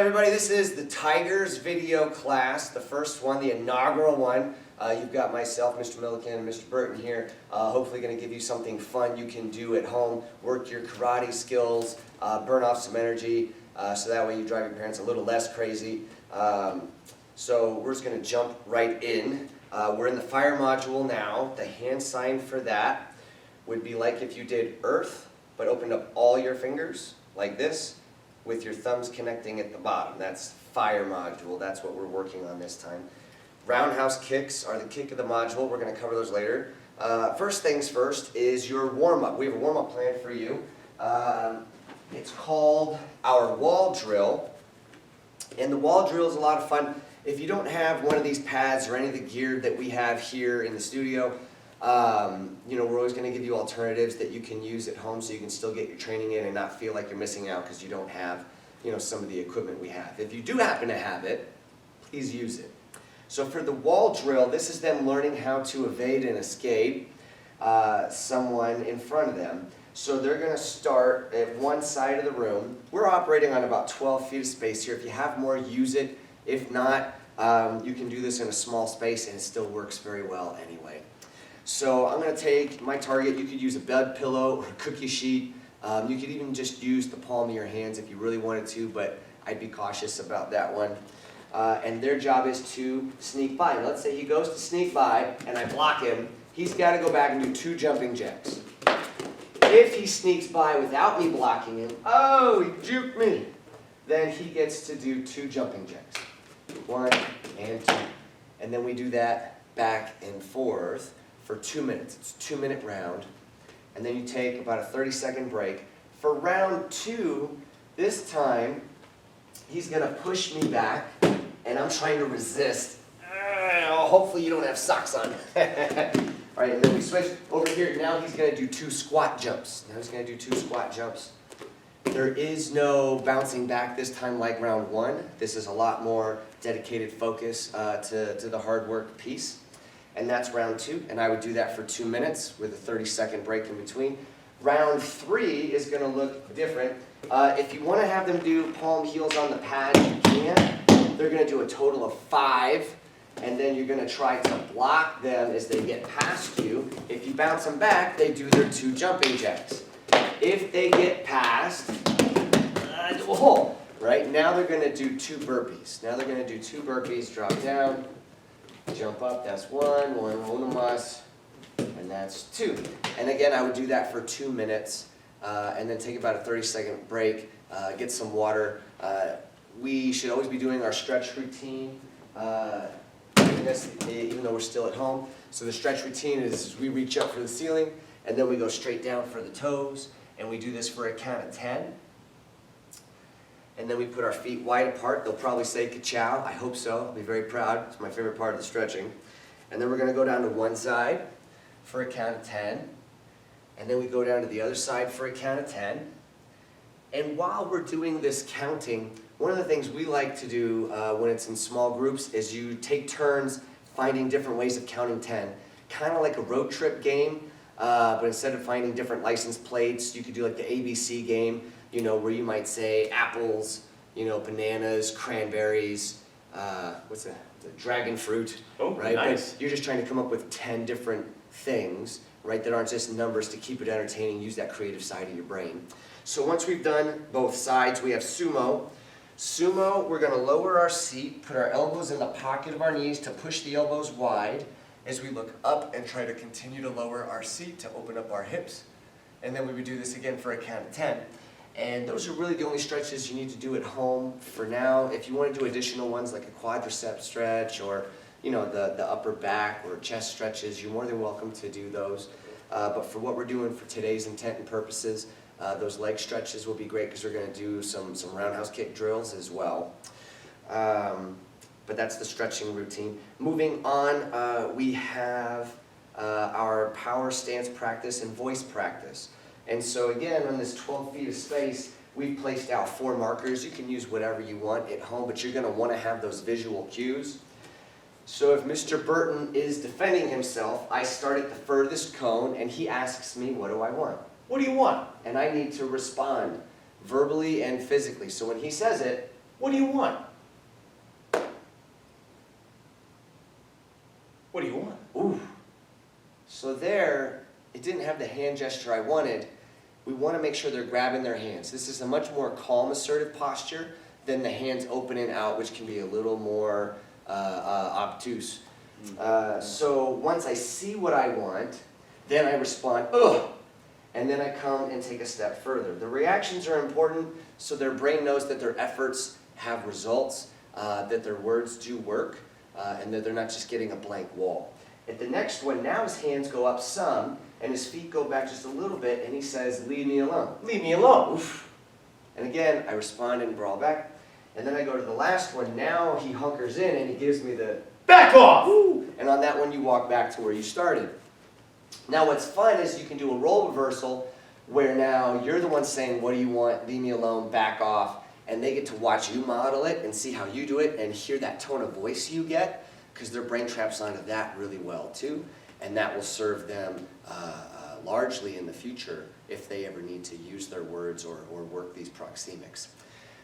everybody, this is the Tigers video class, the first one, the inaugural one. You've got myself, Mr. Milliken, and Mr. Burton here. Hopefully going to give you something fun you can do at home, work your karate skills, burn off some energy, so that way you drive your parents a little less crazy. So we're just going to jump right in. We're in the fire module now. The hand sign for that would be like if you did earth, but opened up all your fingers, like this, with your thumbs connecting at the bottom. That's fire module. That's what we're working on this time. Roundhouse kicks are the kick of the module. We're going to cover those later. First things first is your warm-up. We have a warm-up plan for you. It's called our wall drill. And the wall drill is a lot of fun. If you don't have one of these pads or any of the gear that we have here in the studio, we're always going to give you alternatives that you can use at home so you can still get your training in and not feel like you're missing out because you don't have, some of the equipment we have. If you do happen to have it, please use it. So for the wall drill, this is them learning how to evade and escape someone in front of them. So they're going to start at one side of the room. We're operating on about 12 feet of space here. If you have more, use it. If not, you can do this in a small space and it still works very well anyway. So I'm going to take my target. You could use a bed pillow or a cookie sheet. You could even just use the palm of your hands if you really wanted to, but I'd be cautious about that one. And their job is to sneak by. And let's say he goes to sneak by and I block him. He's got to go back and do 2 jumping jacks. If he sneaks by without me blocking him, oh, he juked me, then he gets to do 2 jumping jacks. 1 and 2. And then we do that back and forth for 2 minutes. It's a 2-minute round. And then you take about a 30-second break. For round 2, this time, he's going to push me back, and I'm trying to resist. Hopefully you don't have socks on. All right, and then we switch over here. Now he's going to do 2 squat jumps. There is no bouncing back this time like round 1. This is a lot more dedicated focus to the hard work piece. And that's round 2, and I would do that for 2 minutes with a 30-second break in between. Round 3 is going to look different. If you want to have them do palm heels on the pad, you can. They're going to do a total of 5, and then you're going to try to block them as they get past you. If you bounce them back, they do their 2 jumping jacks. If they get past, do a hole. Right, now they're going to do 2 burpees. Drop down, jump up, that's 1 uno, and that's 2. And again, I would do that for 2 minutes, and then take about a 30-second break, get some water. We should always be doing our stretch routine, even though we're still at home. So the stretch routine is we reach up for the ceiling, and then we go straight down for the toes, and we do this for a count of 10. And then we put our feet wide apart. They'll probably say ka-chow. I hope so. I'll be very proud. It's my favorite part of the stretching. And then we're going to go down to one side for a count of 10. And then we go down to the other side for a count of 10. And while we're doing this counting, one of the things we like to do when it's in small groups is you take turns finding different ways of counting 10. Kind of like a road trip game, but instead of finding different license plates, you could do like the ABC game, where you might say apples, bananas, cranberries, what's that? The dragon fruit, right? Nice. But you're just trying to come up with 10 different things, right, that aren't just numbers to keep it entertaining, use that creative side of your brain. So once we've done both sides, we have sumo. Sumo, we're going to lower our seat, put our elbows in the pocket of our knees to push the elbows wide as we look up and try to continue to lower our seat to open up our hips. And then we would do this again for a count of 10. And those are really the only stretches you need to do at home for now. If you want to do additional ones like a quadricep stretch or the upper back or chest stretches, you're more than welcome to do those. But for what we're doing for today's intent and purposes, those leg stretches will be great because we're going to do some roundhouse kick drills as well. But that's the stretching routine. Moving on, we have our power stance practice and voice practice. And so again, on this 12 feet of space, we've placed out 4 markers. You can use whatever you want at home, but you're going to want to have those visual cues. So if Mr. Burton is defending himself, I start at the furthest cone, and he asks me, what do I want? What do you want? And I need to respond verbally and physically. So when he says it, What do you want? What do you want? Ooh. So there, it didn't have the hand gesture I wanted. We want to make sure they're grabbing their hands. This is a much more calm, assertive posture than the hands open and out, which can be a little more obtuse. So once I see what I want, then I respond, ugh, and then I come and take a step further. The reactions are important so their brain knows that their efforts have results, that their words do work, and that they're not just getting a blank wall. At the next one, now his hands go up some, and his feet go back just a little bit, and he says, leave me alone. Leave me alone. Oof. And again, I respond and brawl back. And then I go to the last one. Now he hunkers in, and he gives me the, back off! Woo! And on that one, you walk back to where you started. Now what's fun is you can do a role reversal where now you're the one saying, what do you want? Leave me alone, back off. And they get to watch you model it and see how you do it and hear that tone of voice you get, because their brain traps onto that really well too. And that will serve them largely in the future if they ever need to use their words or work these proxemics.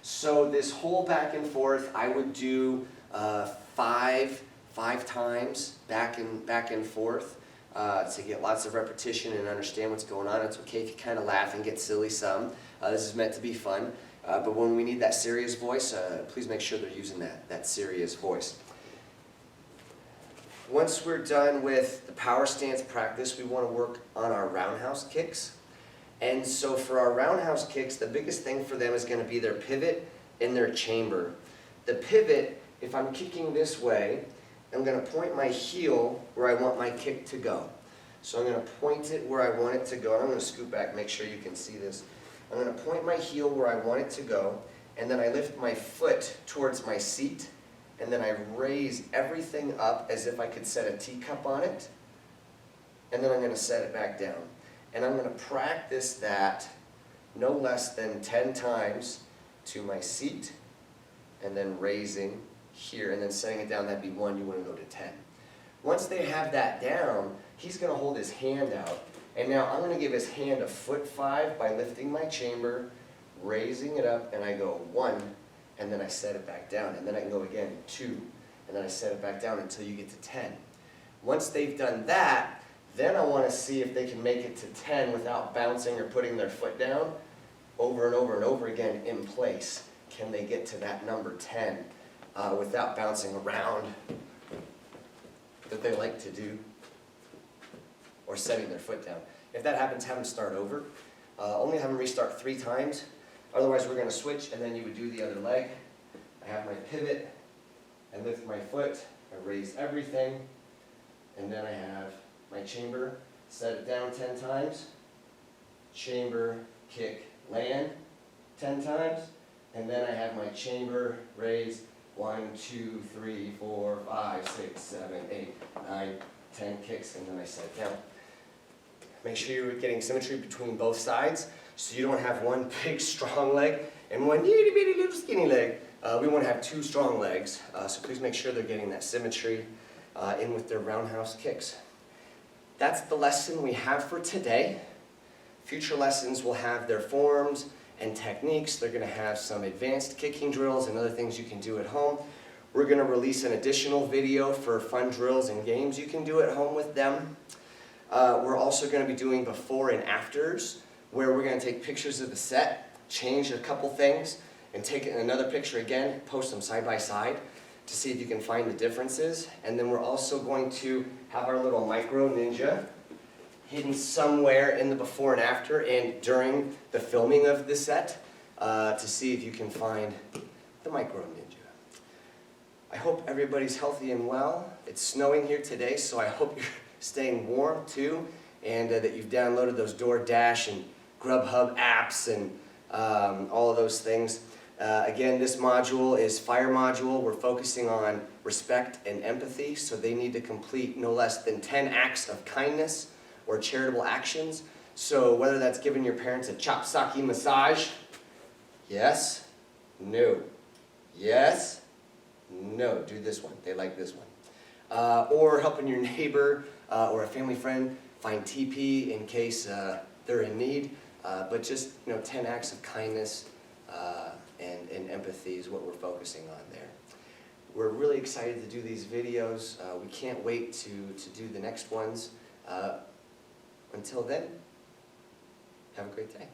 So this whole back and forth, I would do five times back and forth to get lots of repetition and understand what's going on. It's okay if you kind of laugh and get silly some. This is meant to be fun. But when we need that serious voice, please make sure they're using that serious voice. Once we're done with the power stance practice, we want to work on our roundhouse kicks. And so for our roundhouse kicks, the biggest thing for them is going to be their pivot and their chamber. The pivot, if I'm kicking this way, I'm going to point my heel where I want my kick to go. So I'm going to point it where I want it to go. And I'm going to scoot back, make sure you can see this. I'm going to point my heel where I want it to go, and then I lift my foot towards my seat, and then I raise everything up as if I could set a teacup on it, and then I'm going to set it back down. And I'm going to practice that no less than 10 times to my seat, and then raising here, and then setting it down. That'd be 1, you want to go to 10. Once they have that down, he's going to hold his hand out. And now I'm going to give his hand a foot 5 by lifting my chamber, raising it up, and I go 1, and then I set it back down. And then I can go again, 2, and then I set it back down until you get to 10. Once they've done that, then I want to see if they can make it to 10 without bouncing or putting their foot down over and over and over again in place. Can they get to that number 10 without bouncing around that they like to do, or setting their foot down? If that happens, have them start over. Only have them restart 3 times. Otherwise, we're going to switch, and then you would do the other leg. I have my pivot, I lift my foot, I raise everything, and then I have my chamber, set it down 10 times, chamber, kick, land 10 times, and then I have my chamber, raise 1, 2, 3, 4, 5, 6, 7, 8, 9, 10 kicks, and then I set it down. Make sure you're getting symmetry between both sides, so you don't have one big strong leg and one itty bitty little skinny leg. We want to have 2 strong legs, so please make sure they're getting that symmetry in with their roundhouse kicks. That's the lesson we have for today. Future lessons will have their forms and techniques. They're going to have some advanced kicking drills and other things you can do at home. We're going to release an additional video for fun drills and games you can do at home with them. We're also going to be doing before and afters, where we're going to take pictures of the set, change a couple things, and take another picture again, post them side by side to see if you can find the differences. And then we're also going to have our little micro ninja hidden somewhere in the before and after and during the filming of the set to see if you can find the micro ninja. I hope everybody's healthy and well. It's snowing here today, so I hope you're staying warm too, and that you've downloaded those DoorDash and Grubhub apps and all of those things. Again, this module is Fire module. We're focusing on respect and empathy, so they need to complete no less than 10 acts of kindness or charitable actions. So whether that's giving your parents a chop-socky massage, yes, no, yes, no, do this one, they like this one. Or helping your neighbor or a family friend find TP in case they're in need. But just 10 acts of kindness and empathy is what we're focusing on there. We're really excited to do these videos. We can't wait to do the next ones. Until then, have a great day.